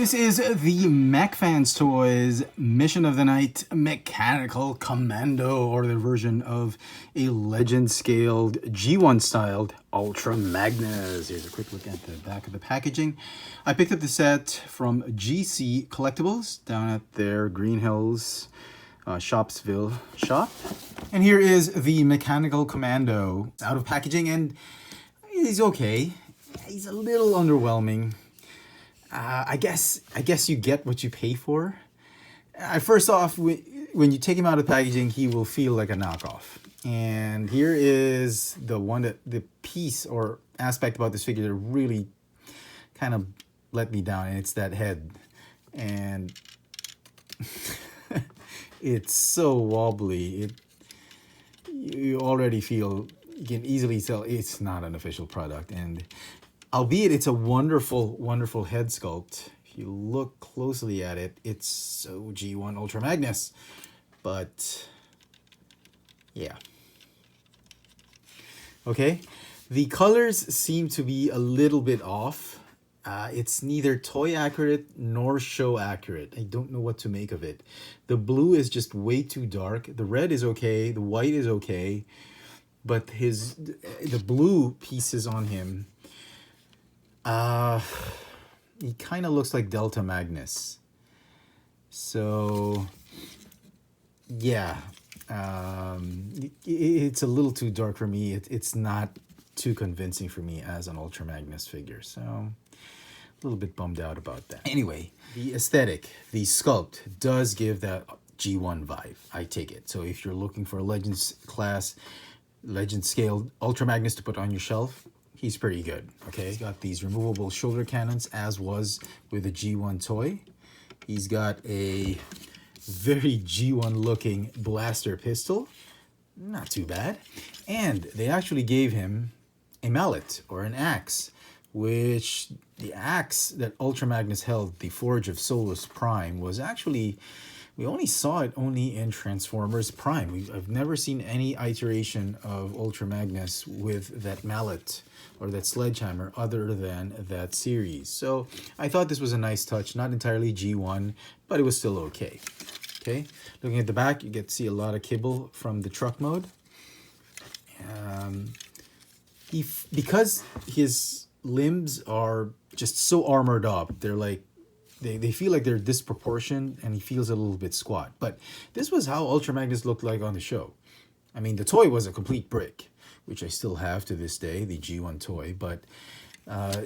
This is the MechFansToys Mission of the Night Mechanical Commando, or the version of a legend-scaled G1-styled Ultra Magnus. Here's a quick look at the back of the packaging. I picked up the set from GC Collectibles down at their Green Hills, Shopsville shop. And here is the Mechanical Commando out of packaging, and he's okay. He's a little underwhelming. I guess you get what you pay for. First off, when you take him out of packaging, he will feel like a knockoff. And here is the piece or aspect about this figure that really kind of let me down, and it's that head. And it's so wobbly. You already feel, you can easily tell it's not an official product. And albeit it's a wonderful, wonderful head sculpt, if you look closely at it, it's so G1 Ultra Magnus. But yeah. Okay, the colors seem to be a little bit off. It's neither toy accurate nor show accurate. I don't know what to make of it. The blue is just way too dark. The red is okay. The white is okay. But the blue pieces on him, he kind of looks like Delta Magnus. So yeah, it's a little too dark for me. It's not too convincing for me as an Ultra Magnus figure. So a little bit bummed out about that. Anyway, the aesthetic, the sculpt does give that G1 vibe. I take it. So if you're looking for a Legends class, Legend scaled Ultra Magnus to put on your shelf, he's pretty good. Okay, he's got these removable shoulder cannons, as was with the G1 toy. He's got a very G1 looking blaster pistol, not too bad. And they actually gave him a mallet or an axe, which the axe that Ultra Magnus held, the Forge of Solus Prime, was actually, we only saw it only in Transformers Prime. I've never seen any iteration of Ultra Magnus with that mallet or that sledgehammer other than that series. So I thought this was a nice touch, not entirely G1, but it was still okay. Okay, looking at the back, you get to see a lot of kibble from the truck mode. Because his limbs are just so armored up, they're like, they feel like they're disproportioned, and he feels a little bit squat. But this was how Ultra Magnus looked like on the show. I mean, the toy was a complete brick, which I still have to this day, the G1 toy. But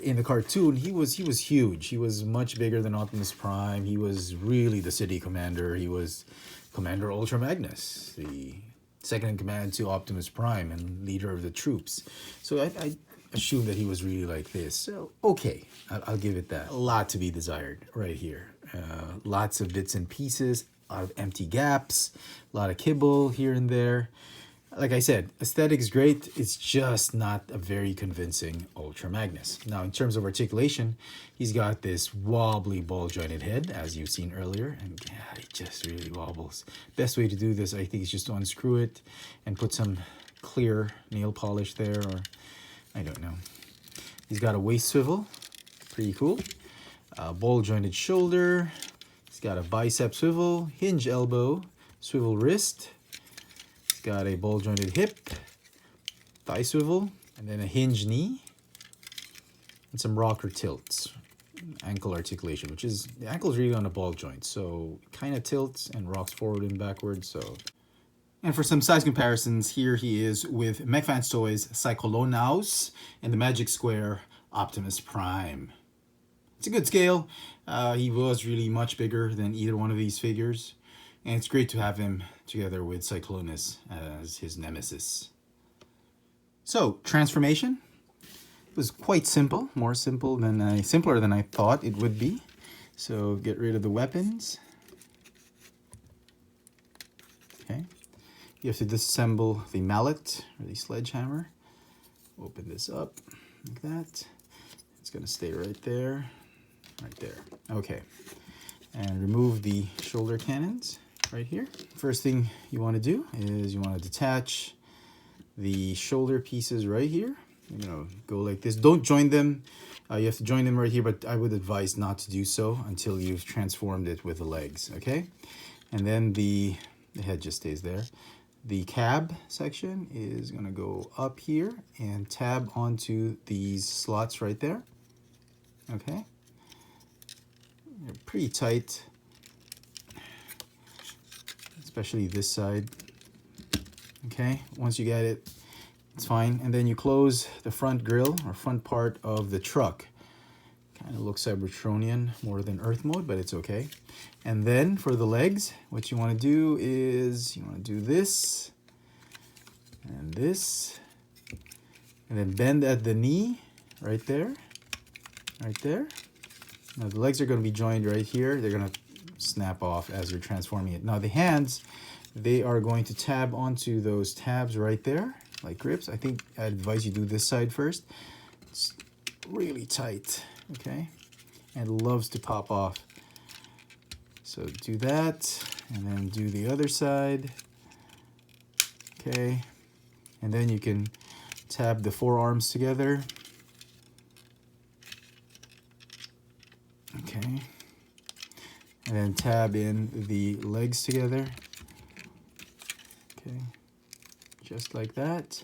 in the cartoon, he was huge. He was much bigger than Optimus Prime. He was really the city commander. He was Commander Ultra Magnus, the second in command to Optimus Prime and leader of the troops. So I assume that he was really like this. So okay, I'll give it that. A lot to be desired right here. Lots of bits and pieces, a lot of empty gaps, a lot of kibble here and there. Like I said, aesthetic's great. It's just not a very convincing Ultra Magnus. Now, in terms of articulation, he's got this wobbly ball-jointed head, as you've seen earlier, and God, it just really wobbles. Best way to do this, I think, is just to unscrew it and put some clear nail polish there, or I don't know. He's got a waist swivel, pretty cool. Ball-jointed shoulder. He's got a bicep swivel, hinge elbow, swivel wrist. Got a ball jointed hip, thigh swivel, and then a hinge knee, and some rocker tilts, ankle articulation, which is, the ankle's really on a ball joint, so kind of tilts and rocks forward and backwards. So, and for some size comparisons, here he is with MechFansToys Cyclonaus and the Magic Square Optimus Prime. It's a good scale. He was really much bigger than either one of these figures. And it's great to have him together with Cyclonus as his nemesis. So, transformation was quite simple, simpler than I thought it would be. So, get rid of the weapons. Okay. You have to disassemble the mallet or the sledgehammer. Open this up like that. It's going to stay right there. Right there. Okay. And remove the shoulder cannons. Right here. First thing you want to do is you want to detach the shoulder pieces right here. you know, go like this. Don't join them. You have to join them right here, but I would advise not to do so until you've transformed it with the legs, okay? And then the head just stays there. The cab section is gonna go up here and tab onto these slots right there, okay? They're pretty tight, especially this side, okay? Once you get it, it's fine. And then you close the front grille or front part of the truck. Kind of looks Cybertronian more than Earth mode, but it's okay. And then for the legs, what you want to do is you want to do this and this, and then bend at the knee right there, right there. Now the legs are going to be joined right here. They're going to snap off as you're transforming it. Now the hands, they are going to tab onto those tabs right there, like grips. I think I advise you do this side first. It's really tight, okay? And loves to pop off. So do that, and then do the other side, okay? And then you can tab the forearms together. Okay. And then tab in the legs together. Okay. Just like that.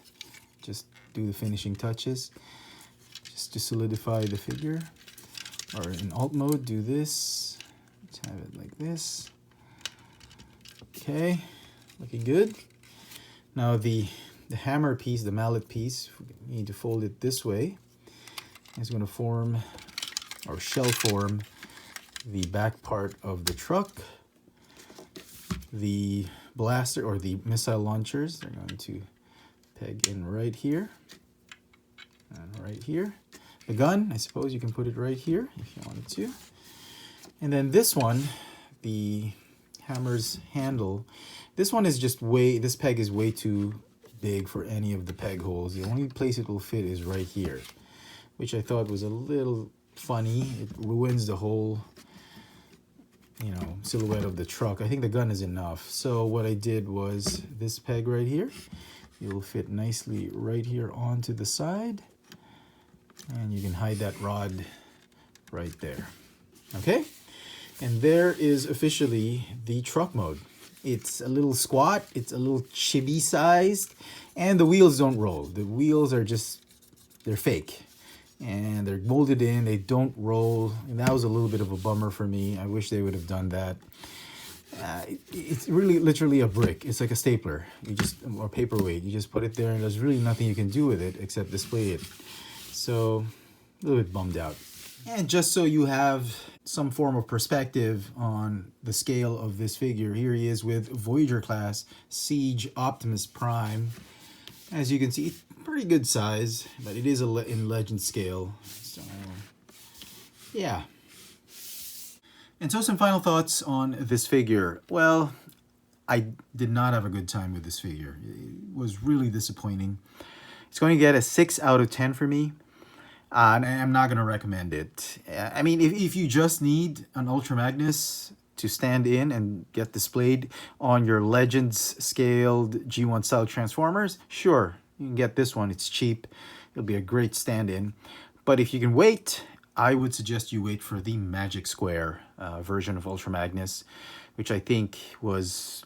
Just do the finishing touches. Just to solidify the figure. Or in alt mode, do this. Tab it like this. Okay. Looking good. Now the hammer piece, the mallet piece, you need to fold it this way. It's going to form or shell form the back part of the truck. The blaster or the missile launchers, they're going to peg in right here and right here. The gun, I suppose you can put it right here if you wanted to. And then this one, the hammer's handle, this one is just this peg is way too big for any of the peg holes. The only place it will fit is right here, which I thought was a little funny. It ruins the whole, you know, silhouette of the truck. I think the gun is enough. So what I did was this peg right here, it will fit nicely right here onto the side, and you can hide that rod right there. Okay, and there is officially the truck mode. It's a little squat, it's a little chibi sized, and the wheels don't roll. The wheels are just, they're fake. And they're molded in, they don't roll. And that was a little bit of a bummer for me. I wish they would have done that. It's really literally a brick. It's like a stapler, or paperweight. You just put it there and there's really nothing you can do with it except display it. So a little bit bummed out. And just so you have some form of perspective on the scale of this figure, here he is with Voyager class Siege Optimus Prime. As you can see, it's pretty good size, but it is in legend scale. So, yeah. And so some final thoughts on this figure. Well, I did not have a good time with this figure. It was really disappointing. It's going to get a 6 out of 10 for me. And I'm not going to recommend it. I mean, if you just need an Ultra Magnus to stand in and get displayed on your Legends scaled G1 style Transformers, sure, you can get this one. It's cheap. It'll be a great stand-in. But if you can wait, I would suggest you wait for the Magic Square version of Ultra Magnus, which I think was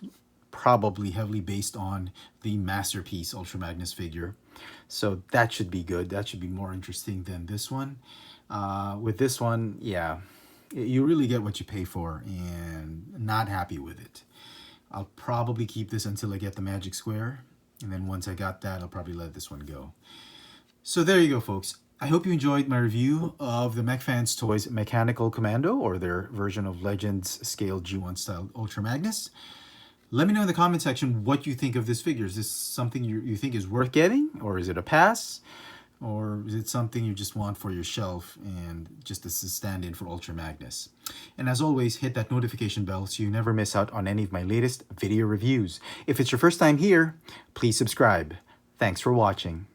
probably heavily based on the Masterpiece Ultra Magnus figure. So that should be good. That should be more interesting than this one. With this one, yeah, you really get what you pay for, and not happy with it. I'll probably keep this until I get the Magic Square, and then once I got that, I'll probably let this one go. So there you go, folks. I hope you enjoyed my review of the MechFansToys Mechanical Commando, or their version of Legends Scale G1 style Ultra Magnus. Let me know in the comment section what you think of this figure. Is this something you think is worth getting, or is it a pass? Or is it something you just want for your shelf and just as a stand-in for Ultra Magnus? And as always, hit that notification bell so you never miss out on any of my latest video reviews. If it's your first time here, please subscribe. Thanks for watching.